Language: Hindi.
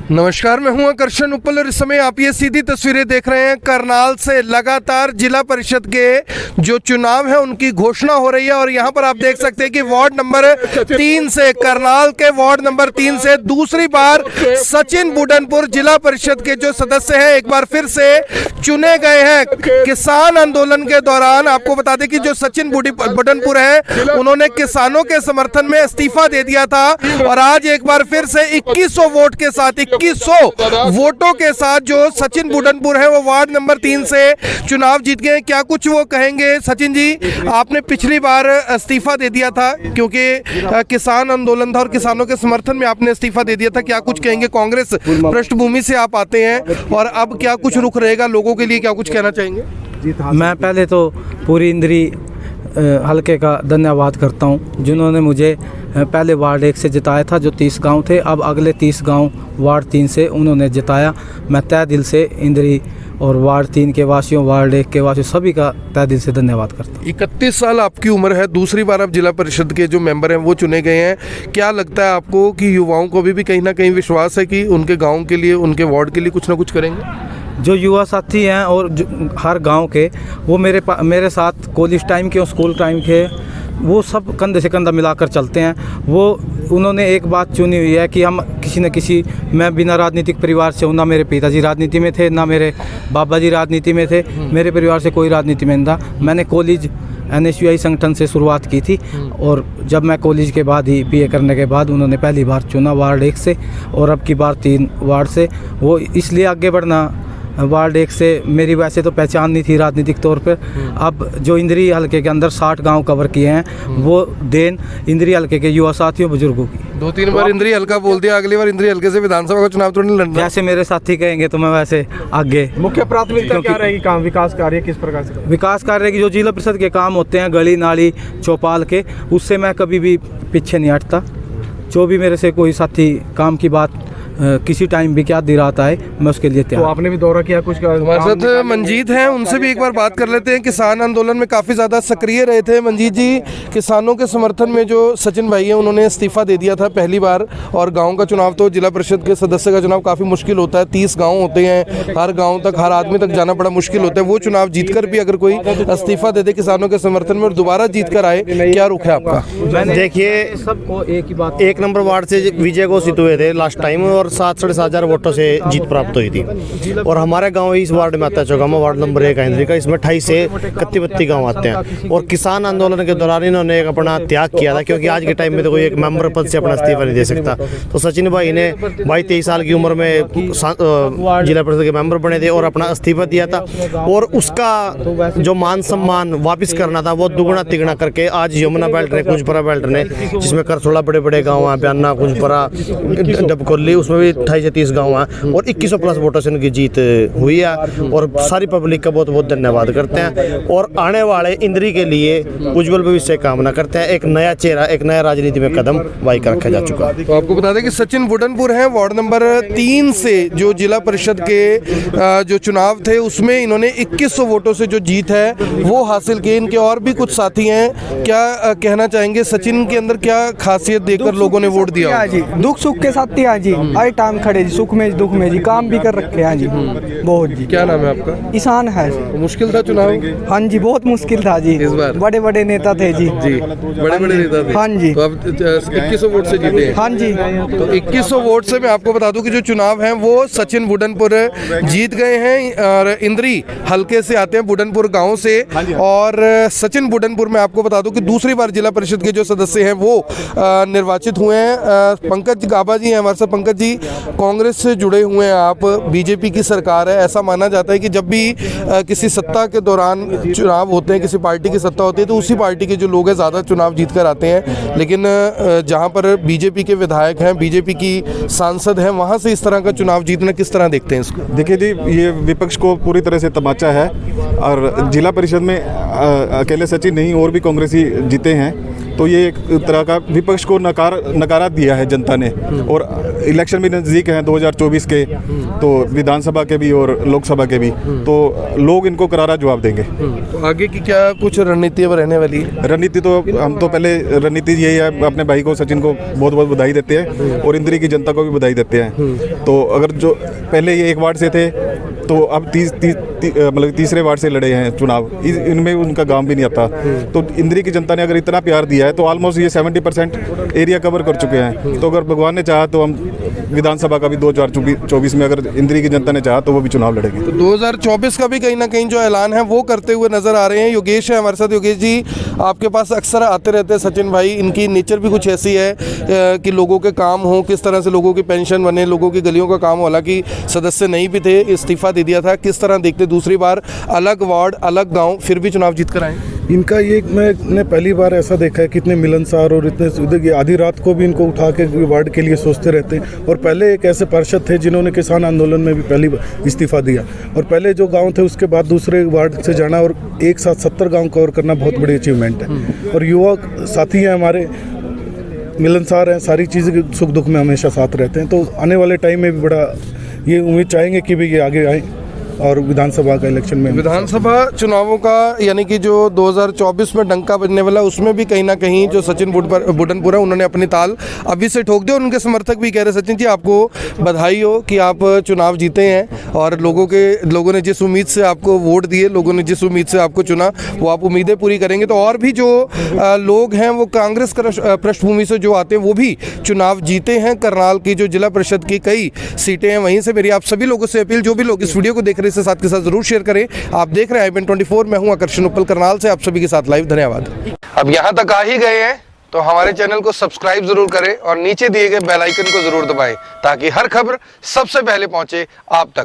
नमस्कार, मैं हूं आकर्षण उपल और इस समय आप ये सीधी तस्वीरें देख रहे हैं करनाल से। लगातार जिला परिषद के जो चुनाव है उनकी घोषणा हो रही है और यहां पर आप देख सकते हैं कि वार्ड नंबर 3 से, करनाल के वार्ड नंबर 3 से दूसरी बार सचिन बुडनपुर जिला परिषद के जो सदस्य हैं एक बार फिर से चुने गए हैं। किसान आंदोलन के दौरान आपको बता दें कि जो सचिन बुडनपुर है उन्होंने किसानों के समर्थन में इस्तीफा दे दिया था और आज एक बार फिर से 2100 वोट के साथ, 2100 वोटों के साथ जो सचिन बुडनपुर है वो वार्ड नंबर 3 से चुनाव जीत गए। क्या कुछ वो कहेंगे? सचिन जी, आपने पिछली बार इस्तीफा दे दिया था क्योंकि किसान आंदोलन था और किसानों के समर्थन में आपने इस्तीफा दे दिया था। क्या कुछ कहेंगे? कांग्रेस पृष्ठभूमि से आप आते हैं और अब क्या कुछ रुख रहेगा लोगों के लिए, क्या कुछ कहना चाहेंगे? मैं पहले तो पूरी इंद्री हल्के का धन्यवाद करता हूं जिन्होंने मुझे पहले वार्ड 1 से जिताया था, जो 30 गांव थे। अब अगले 30 गांव वार्ड 3 से उन्होंने जिताया। मैं तहे दिल से इंद्री और वार्ड 3 के वासियों, वार्ड 1 के वासियों, सभी का तहे दिल से धन्यवाद करता हूँ। 31 साल आपकी उम्र है, दूसरी बार आप जिला परिषद के जो मेंबर हैं वो चुने गए हैं। क्या लगता है आपको कि युवाओं को भी कहीं ना कहीं विश्वास है कि उनके गाँव के लिए, उनके वार्ड के लिए कुछ ना कुछ करेंगे? जो युवा साथी हैं और हर गांव के, वो मेरे साथ कॉलेज टाइम के और स्कूल टाइम के, वो सब कंधे से कंधा मिलाकर चलते हैं। उन्होंने एक बात चुनी हुई है कि हम किसी न किसी, मैं बिना राजनीतिक परिवार से हूँ, ना मेरे पिताजी राजनीति में थे, ना मेरे बाबा जी राजनीति में थे, मेरे परिवार से कोई राजनीति में नहीं था। मैंने कॉलेज NSUI संगठन से शुरुआत की थी और जब मैं कॉलेज के बाद ही BA करने के बाद उन्होंने पहली बार चुना वार्ड 1 से और अब की बार 3 वार्ड से। वो इसलिए आगे बढ़ना, वार्ड 1 से मेरी वैसे तो पहचान नहीं थी राजनीतिक तौर पर। अब जो इंद्री हल्के के अंदर 60 गांव कवर किए हैं, वो देन इंद्री हल्के के युवा साथियों, बुजुर्गों की। 2-3 बार इंद्री हल्का बोल दिया, अगली बार इंद्री हल्के से विधानसभा का चुनाव तो नहीं लड़ना। जैसे मेरे साथी कहेंगे तो मैं वैसे आगे। मुख्य प्राथमिकता क्या रहेगी? काम, विकास कार्य किस प्रकार से? विकास कार्य की जो जिला परिषद के काम होते हैं, गली नाली चौपाल के, उससे मैं कभी भी पीछे नहीं हटता। जो भी मेरे से कोई साथी काम की बात किसी टाइम भी क्या दिलाता है, मैं उसके लिए तैयार। तो आपने भी दौरा किया कुछ? हमारे साथ मंजीत हैं, उनसे भी एक बार बात कर लेते हैं। किसान आंदोलन में काफ़ी ज़्यादा सक्रिय रहे थे मंजीत जी। किसानों के समर्थन में जो सचिन भाई हैं उन्होंने इस्तीफा दे दिया था पहली बार, और गांव का चुनाव तो जिला परिषद के सदस्य का चुनाव काफ़ी मुश्किल होता है। 30 गाँव होते हैं, हर गाँव तक, हर आदमी तक जाना बड़ा मुश्किल होता है। वो चुनाव जीत कर भी अगर कोई इस्तीफा दे दे किसानों के समर्थन में और दोबारा जीत कर आए, क्या रुख है आपका? देखिए, सबको एक ही बात, 1 नंबर वार्ड से विजय घोषित हुए थे लास्ट टाइम और 7-7.5 वोटों से जीत प्राप्त हुई थी। और हमारे गांव इस वार्ड में आता है चौगामा, वार्ड नंबर 1 है इंद्री का। इसमें 28 से 31 गांव आते हैं और किसान आंदोलन के दौरान इन्होंने एक अपना त्याग किया था, क्योंकि आज के टाइम में तो कोई एक मेंबर पद से अपना इस्तीफा नहीं दे सकता। तो सचिन भाई ने 22-23 साल की उम्र में जिला परिषद के मेंबर बने थे और अपना इस्तीफा दिया था और उसका जो मान सम्मान वापस करना था वो दुगुना तिगुना करके आज यमुना बेल्ट ने, कुंजपरा बेल्ट ने, जिसमें करसोला बड़े बड़े गाँव हैं, ब्याना, कुंजपरा, डबकोली, उसमें भी 28 से 30 गाँव हैं और 2100 प्लस वोटों से उनकी जीत हुई है। और सारी पब्लिक का बहुत बहुत धन्यवाद करते हैं और आने वाले इंद्री के लिए उज्जवल भविष्य कामना करते हैं। एक नया चेहरा, एक नया राजनीति में कदम भाई का रखा जा चुका है। तो आपको बता दें कि सचिन बुडनपुर हैं, वार्ड नंबर 3 से जो जिला परिषद के जो चुनाव थे उसमें इन्होंने 2100 वोटों से जो जीत है वो हासिल की। इनके और भी कुछ साथी हैं, क्या कहना चाहेंगे? सचिन के अंदर क्या खासियत देखकर लोगों ने वोट दिया? जी, दुख सुख के साथी हैं जी, हर टाइम खड़े जी, सुख में दुख में जी, काम भी कर रखे हैं जी बहुत जी। क्या नाम है आपका? ईशान है। मुश्किल था चुनाव? हाँ जी, बहुत मुश्किल था जी। इस बार बड़े बड़े नेता थे जी। बड़े बड़े नेता थे। हाँ जी। तो अब 2100 वोट से जीते हैं? हाँ जी। तो 2100 वोट से मैं आपको बता दूं कि जो चुनाव है वो सचिन बुडनपुर जीत गए हैं और इंद्री हल्के से आते हैं, बुडनपुर गांव से। और सचिन बुडनपुर में आपको बता दूं कि दूसरी बार जिला परिषद के जो सदस्य हैं वो निर्वाचित हुए हैं। पंकज गाबा जी हैं हमारे साथ। पंकज जी, कांग्रेस से जुड़े हुए हैं आप, बीजेपी की सरकार है, ऐसा माना जाता है कि जब भी किसी सत्ता के दौरान चुनाव होते हैं, किसी पार्टी की सत्ता होती है तो उसी पार्टी के जो लोग हैं ज़्यादा चुनाव जीत कर आते हैं। लेकिन जहां पर बीजेपी के विधायक हैं, बीजेपी की सांसद हैं, वहां से इस तरह का चुनाव जीतना किस तरह देखते हैं इसको? देखिए जी, ये विपक्ष को पूरी तरह से तमाचा है और जिला परिषद में अकेले सचिन नहीं और भी कांग्रेसी जीते हैं। तो ये एक तरह का विपक्ष को नकारा दिया है जनता ने। और इलेक्शन भी नज़दीक हैं 2024 के, तो विधानसभा के भी और लोकसभा के भी, तो लोग इनको करारा जवाब देंगे। तो आगे की क्या कुछ रणनीति अब रहने वाली है? रणनीति तो हम तो पहले रणनीति यही है, अपने भाई को सचिन को बहुत बहुत बधाई देते हैं और इंद्री की जनता को भी बधाई देते हैं। तो अगर जो पहले ये एक वार्ड से थे तो अब मतलब तीसरे वार्ड से लड़े हैं चुनाव, इनमें उनका गांव भी नहीं आता। तो इंद्री की जनता ने अगर इतना प्यार दिया है तो ऑलमोस्ट ये 70% एरिया कवर कर चुके हैं। तो अगर भगवान ने चाहा तो हम विधानसभा का भी 2024 में अगर इंद्री की जनता ने चाहा तो वो भी चुनाव लड़ेंगे। तो 2024 का भी कहीं ना कहीं जो ऐलान है वो करते हुए नजर आ रहे हैं। योगेश है हमारे साथ। योगेश जी, आपके पास अक्सर आते रहते हैं सचिन भाई, इनकी नेचर भी कुछ ऐसी है कि लोगों के काम हो, किस तरह से लोगों की पेंशन बने, लोगों की गलियों का काम हो। हालांकि सदस्य नहीं भी थे, इस्तीफा दे दिया था। किस तरह देखते दूसरी बार अलग वार्ड अलग गांव फिर भी चुनाव जीत कर आए? इनका ये मैंने पहली बार ऐसा देखा है कि इतने मिलनसार और इतने आधी रात को भी इनको उठा के वार्ड के लिए सोचते रहते हैं। और पहले एक ऐसे पार्षद थे जिन्होंने किसान आंदोलन में भी पहली इस्तीफा दिया, और पहले जो गांव थे उसके बाद दूसरे वार्ड से जाना और एक साथ 70 गांव कवर करना बहुत बड़ी अचीवमेंट है। और युवा साथी हैं हमारे, मिलनसार हैं, सारी चीज़ें के सुख दुख में हमेशा साथ रहते हैं। तो आने वाले टाइम में भी बड़ा ये उम्मीद चाहेंगे कि भी ये आगे आए और विधानसभा का इलेक्शन में, विधानसभा चुनावों का यानी कि जो 2024 में डंका बजने वाला, उसमें भी कहीं ना कहीं जो सचिन बुडनपुरा उन्होंने अपनी ताल अभी से ठोक दी। और उनके समर्थक भी कह रहे सचिन जी आपको बधाई हो कि आप चुनाव जीते हैं और लोगों ने जिस उम्मीद से आपको वोट दिए, लोगों ने जिस उम्मीद से आपको चुना, वो आप उम्मीदें पूरी करेंगे। तो और भी जो लोग हैं वो कांग्रेस पृष्ठभूमि से जो आते हैं वो भी चुनाव जीते हैं। करनाल की जो जिला परिषद की कई सीटें हैं वहीं से मेरी आप सभी लोगों से अपील, जो भी लोग इस वीडियो को देख रहे हैं इसे साथ के साथ जरूर शेयर करें। आप देख रहे हैं IBN24, मैं हूं आकर्षण उपल करनाल से, आप सभी के साथ लाइव। धन्यवाद। अब यहां तक आ ही गए हैं तो हमारे चैनल को सब्सक्राइब जरूर करें और नीचे दिए गए बेल आइकन को जरूर दबाएं ताकि हर खबर सबसे पहले पहुंचे आप तक।